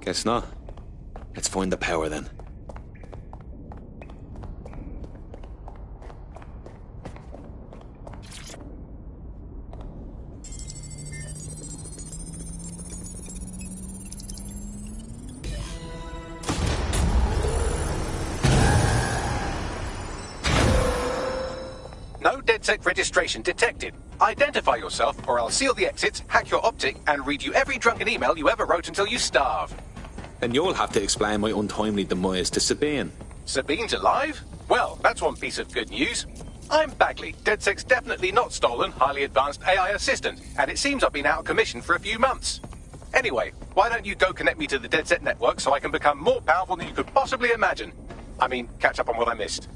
Guess not. Let's find the power then. No DedSec registration detected. Identify yourself, or I'll seal the exits, hack your optic, and read you every drunken email you ever wrote until you starve. And you'll have to explain my untimely demise to Sabine. Sabine's alive? Well, that's one piece of good news. I'm Bagley, DedSec's definitely not stolen, highly advanced AI assistant, and it seems I've been out of commission for a few months. Anyway, why don't you go connect me to the DedSec network so I can become more powerful than you could possibly imagine? I mean, catch up on what I missed.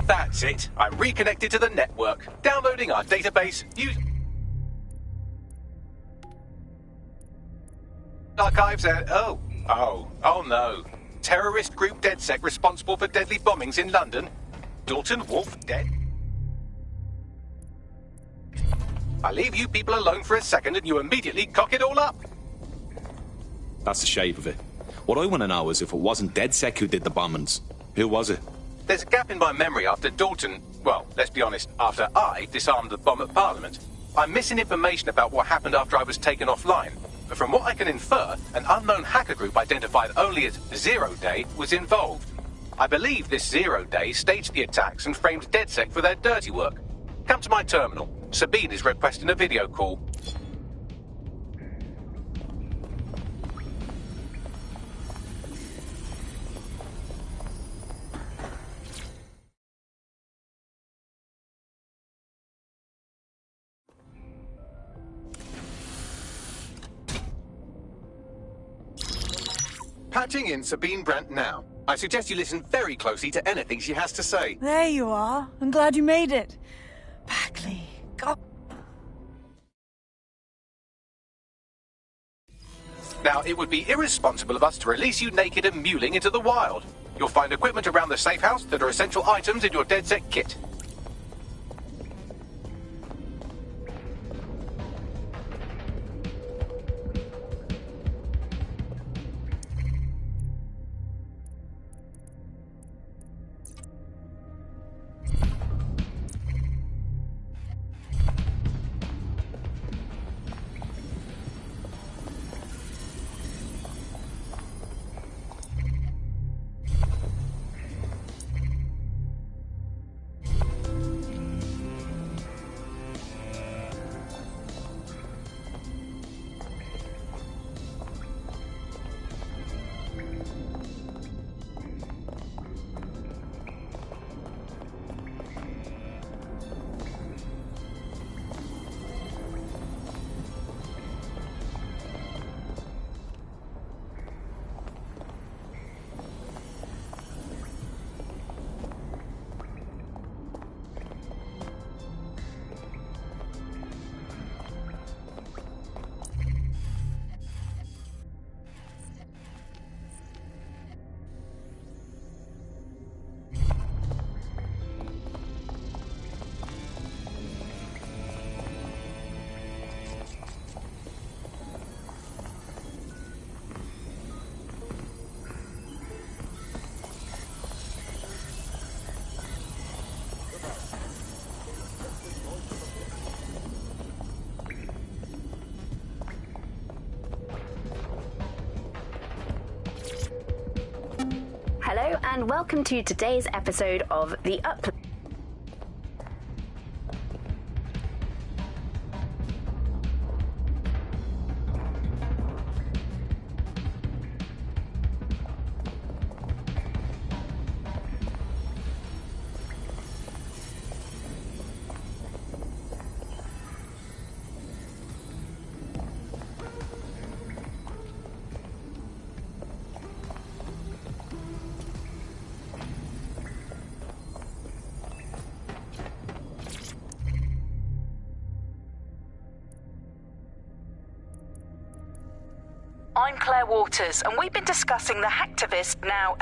That's it. I'm reconnected to the network. Downloading our database. Archives and... Oh no. Terrorist group DedSec responsible for deadly bombings in London. Dalton Wolf dead. I leave you people alone for a second and you immediately cock it all up. That's the shape of it. What I want to know is if it wasn't DedSec who did the bombings, who was it? There's a gap in my memory after Dalton, well, let's be honest, after I disarmed the bomb at Parliament. I'm missing information about what happened after I was taken offline. But from what I can infer, an unknown hacker group identified only as Zero Day was involved. I believe this Zero Day staged the attacks and framed DedSec for their dirty work. Come to my terminal. Sabine is requesting a video call. Patching in Sabine Brandt now. I suggest you listen very closely to anything she has to say. There you are. I'm glad you made it. Bagley. God. Now, it would be irresponsible of us to release you naked and mewling into the wild. You'll find equipment around the safe house that are essential items in your DedSec kit. Hello and welcome to today's episode of The Up. I'm Claire Waters, and we've been discussing the hacktivist now.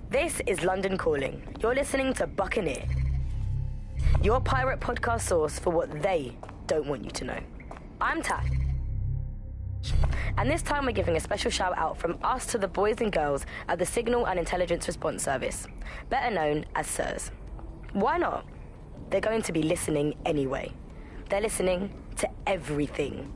This is London Calling. You're listening to Buccaneer, your pirate podcast source for what they don't want you to know. I'm Tash, and this time we're giving a special shout out from us to the boys and girls at the Signal and Intelligence Response Service, better known as SIRS. Why not? They're going to be listening anyway. They're listening to everything.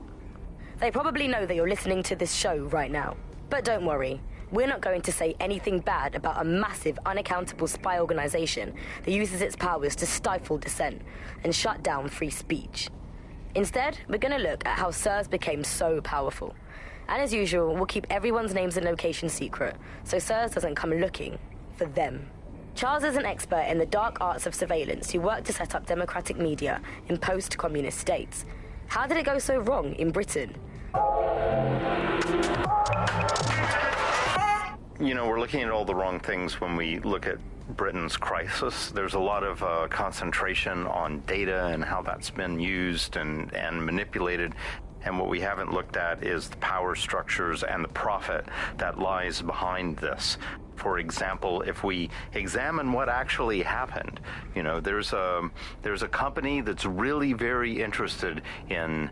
They probably know that you're listening to this show right now, but don't worry. We're not going to say anything bad about a massive, unaccountable spy organization that uses its powers to stifle dissent and shut down free speech. Instead, we're going to look at how SIRS became so powerful. And as usual, we'll keep everyone's names and locations secret, so SIRS doesn't come looking for them. Charles is an expert in the dark arts of surveillance who worked to set up democratic media in post-communist states. How did it go so wrong in Britain? You know, we're looking at all the wrong things when we look at Britain's crisis. There's a lot of concentration on data and how that's been used and manipulated. And what we haven't looked at is the power structures and the profit that lies behind this. For example, if we examine what actually happened, you know, there's a company that's really very interested in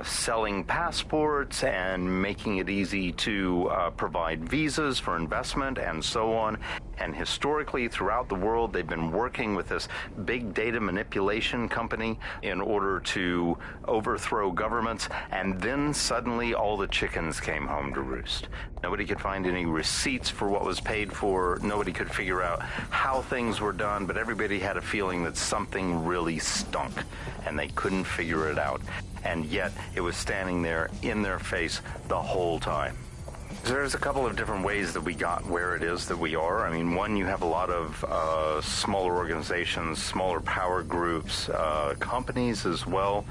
selling passports and making it easy to provide visas for investment and so on. And historically, throughout the world, they've been working with this big data manipulation company in order to overthrow governments. And then suddenly all the chickens came home to roost. Nobody could find any receipts for what was paid for. Nobody could figure out how things were done, but everybody had a feeling that something really stunk, and they couldn't figure it out. And yet, it was standing there in their face the whole time. There's a couple of different ways that we got where it is that we are. I mean, one, you have a lot of smaller organizations, smaller power groups, companies as well,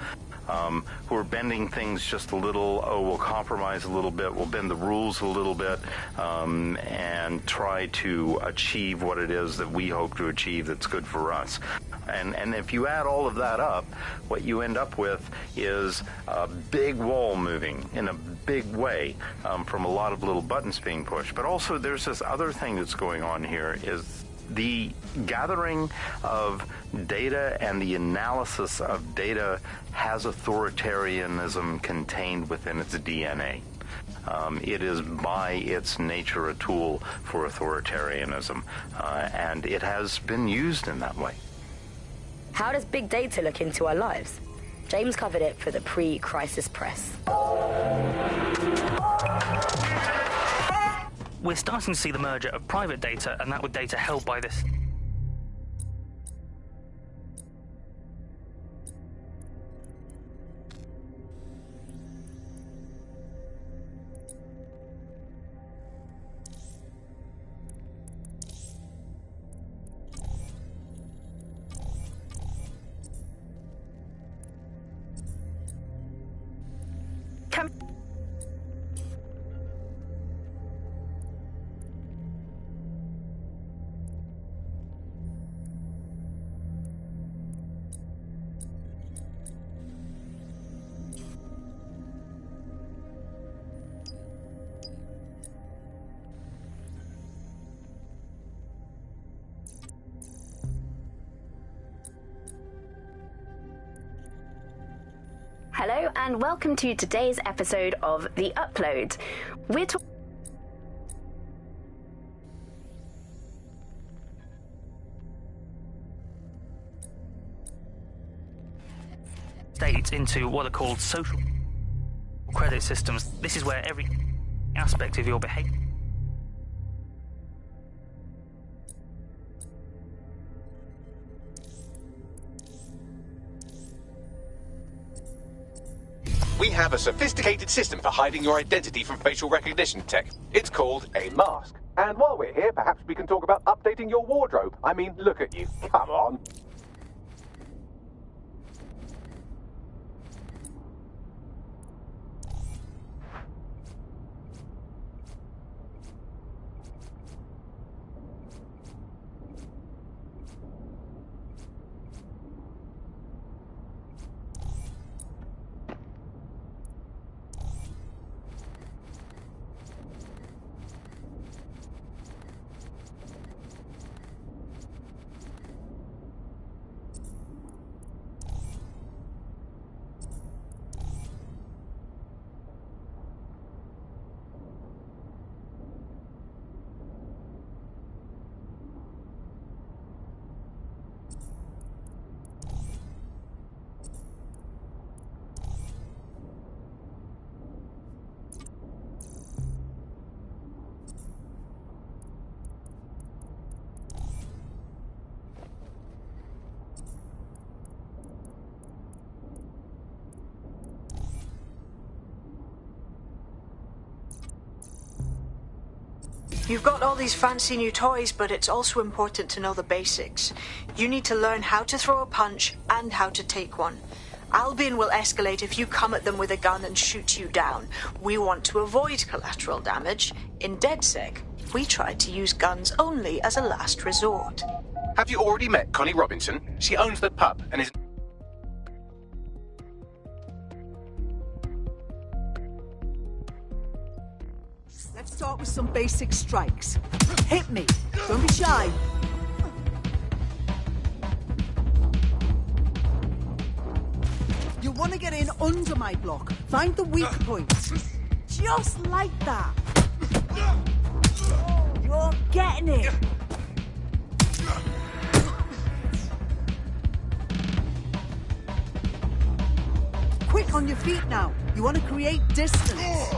who are bending things just a little. Oh, we'll compromise a little bit, we'll bend the rules a little bit, and try to achieve what it is that we hope to achieve that's good for us. And if you add all of that up, what you end up with is a big wall moving in a big way, from a lot of little buttons being pushed. But also there's this other thing that's going on here is the gathering of data and the analysis of data has authoritarianism contained within its DNA. It is by its nature a tool for authoritarianism, and it has been used in that way. How does big data look into our lives? James covered it for the pre-crisis press. We're starting to see the merger of private data and that with data held by this. Hello and welcome to today's episode of The Upload. We're talking states into what are called social credit systems. This is where every aspect of your behavior We have a sophisticated system for hiding your identity from facial recognition tech. It's called a mask. And while we're here, perhaps we can talk about updating your wardrobe. I mean, look at you. Come on. You've got all these fancy new toys, but it's also important to know the basics. You need to learn how to throw a punch and how to take one. Albion will escalate if you come at them with a gun and shoot you down. We want to avoid collateral damage. In DedSec, we tried to use guns only as a last resort. Have you already met Connie Robinson? She owns the pub and is... Let's start with some basic strikes. Hit me. Don't be shy. You want to get in under my block. Find the weak points. Just like that. You're getting it. Quick on your feet now. You want to create distance.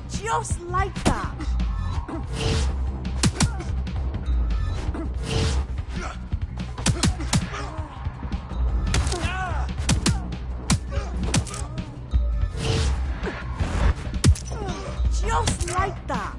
Just like that. Just like that.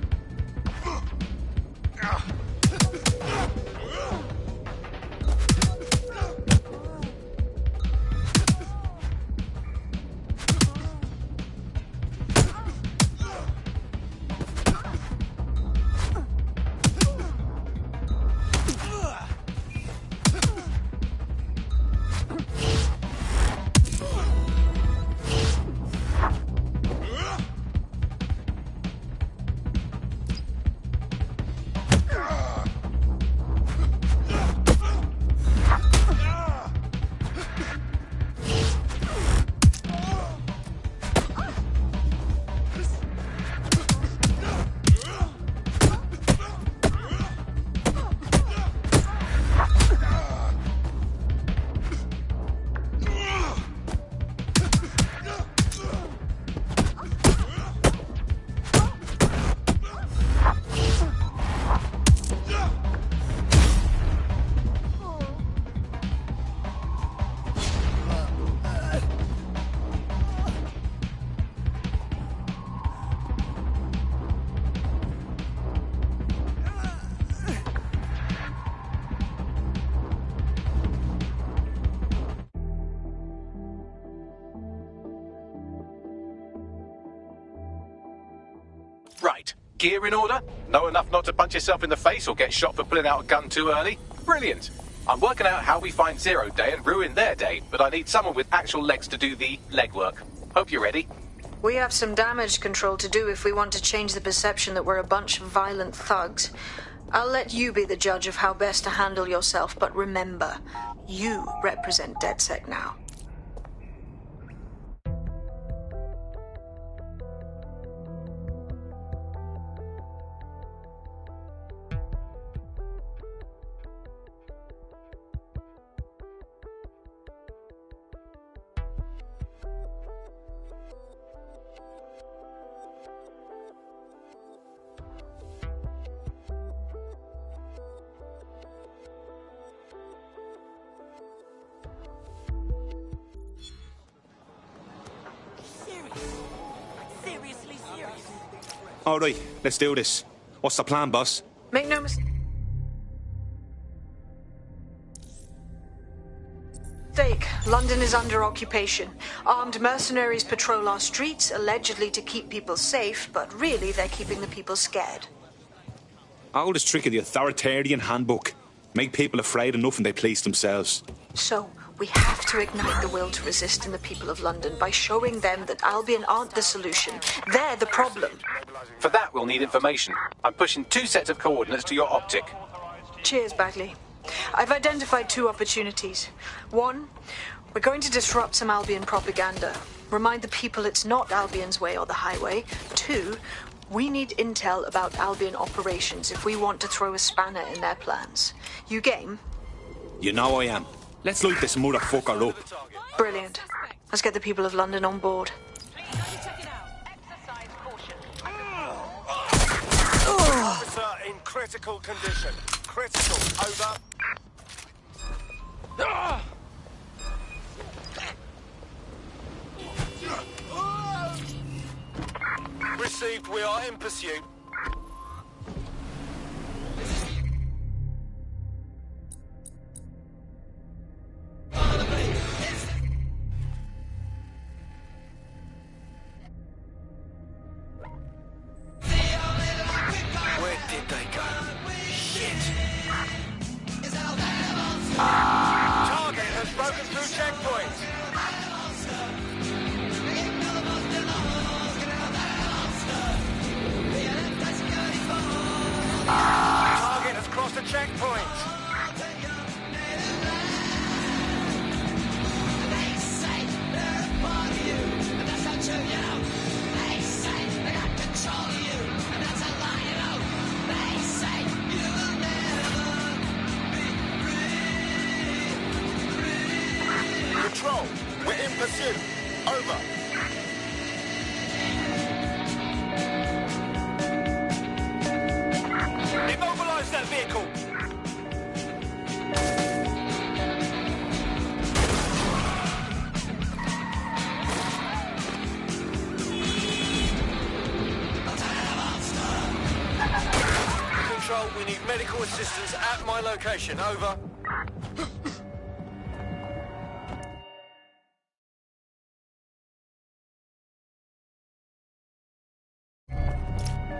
Right. Gear in order? Know enough not to punch yourself in the face or get shot for pulling out a gun too early? Brilliant. I'm working out how we find Zero Day and ruin their day, but I need someone with actual legs to do the legwork. Hope you're ready. We have some damage control to do if we want to change the perception that we're a bunch of violent thugs. I'll let you be the judge of how best to handle yourself, but remember, you represent DedSec now. All right, let's do this. What's the plan, boss? Make no mistake, London is under occupation. Armed mercenaries patrol our streets, allegedly to keep people safe, but really they're keeping the people scared. Oldest trick of the authoritarian handbook. Make people afraid enough and they police themselves. So, we have to ignite the will to resist in the people of London by showing them that Albion aren't the solution. They're the problem. For that, we'll need information. I'm pushing 2 sets of coordinates to your optic. Cheers, Bagley. I've identified 2 opportunities. 1, we're going to disrupt some Albion propaganda. Remind the people it's not Albion's way or the highway. 2, we need intel about Albion operations if we want to throw a spanner in their plans. You game? You know I am. Let's light this motherfucker up. Brilliant. Let's get the people of London on board. Officer in critical condition. Critical. Over. Received. We are in pursuit. Where did they go? Shit! Target has broken through checkpoint. Target has crossed a checkpoint. Control, we're in pursuit. Over. Immobilize that vehicle. Control, we need medical assistance at my location. Over.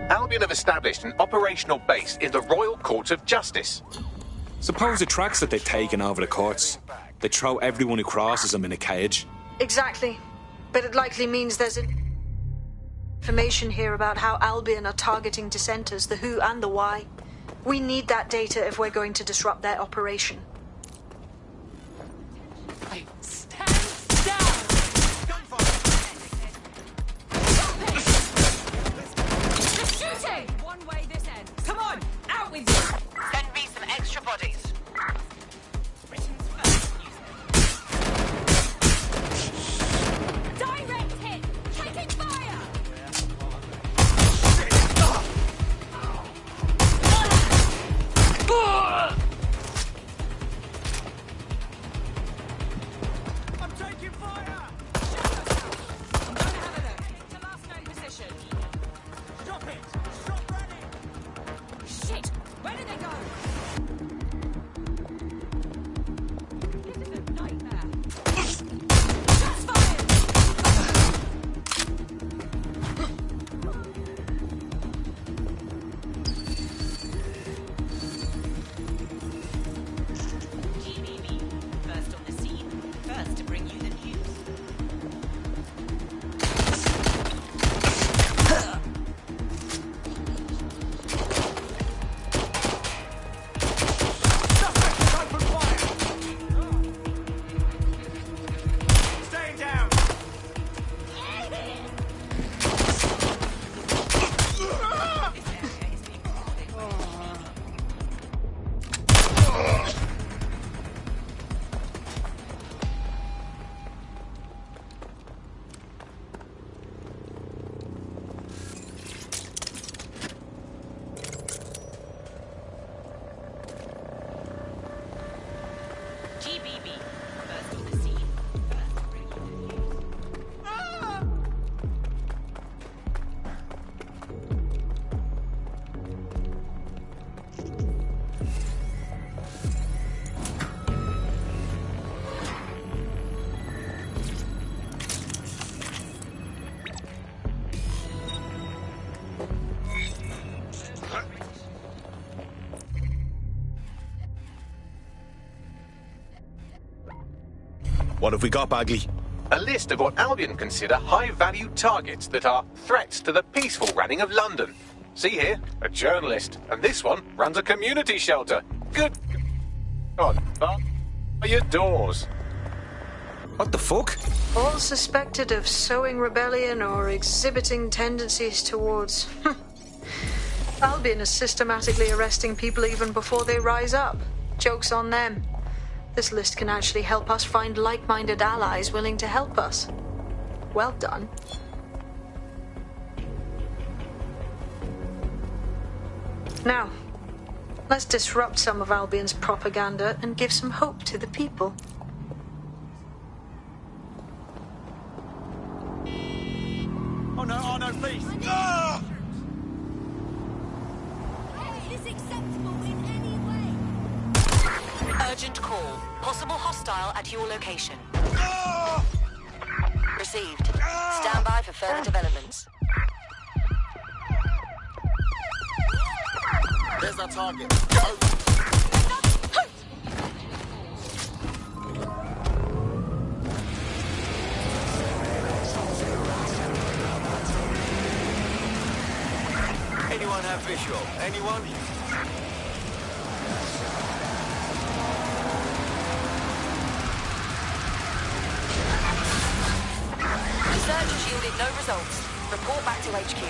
Albion have established an operational base in the Royal Court of Justice. Suppose the tracks that they've taken over the courts. They throw everyone who crosses them in a cage. Exactly. But it likely means there's information here about how Albion are targeting dissenters, the who and the why. We need that data if we're going to disrupt their operation. Send me some extra bodies. Direct hit! Taking fire! I'm taking fire! I'm going to have a look. The last known position. Stop it! Stop running! Shit! Where did they go? This is a nightmare. Shots fired! GBB, first on the scene, first to bring you the news. Staying down! What have we got, Bagley? A list of what Albion consider high-value targets that are threats to the peaceful running of London. See here, a journalist, and this one runs a community shelter. Good God, bar your doors. What the fuck? All suspected of sowing rebellion or exhibiting tendencies towards... Albion is systematically arresting people even before they rise up. Joke's on them. This list can actually help us find like-minded allies willing to help us. Well done. Now, let's disrupt some of Albion's propaganda and give some hope to the people. Oh no, please! Is this acceptable in any way? Urgent call. Possible hostile at your location. Received. Stand by for further developments. There's our target. Anyone have visual? Anyone? Research has yielded no results. Report back to HQ.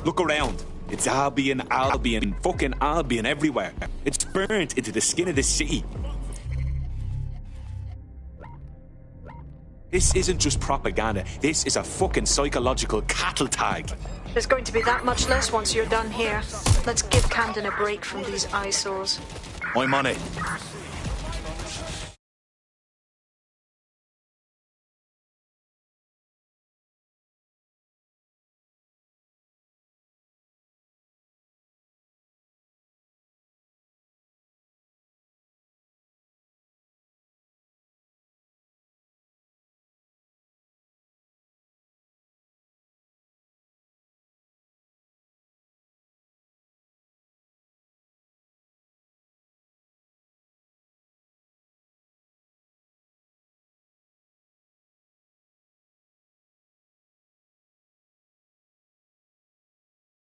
Look around. It's Albion, fucking Albion everywhere. It's burnt into the skin of the city. This isn't just propaganda. This is a fucking psychological cattle tag. There's going to be that much less once you're done here. Let's give Camden a break from these eyesores. I'm on it.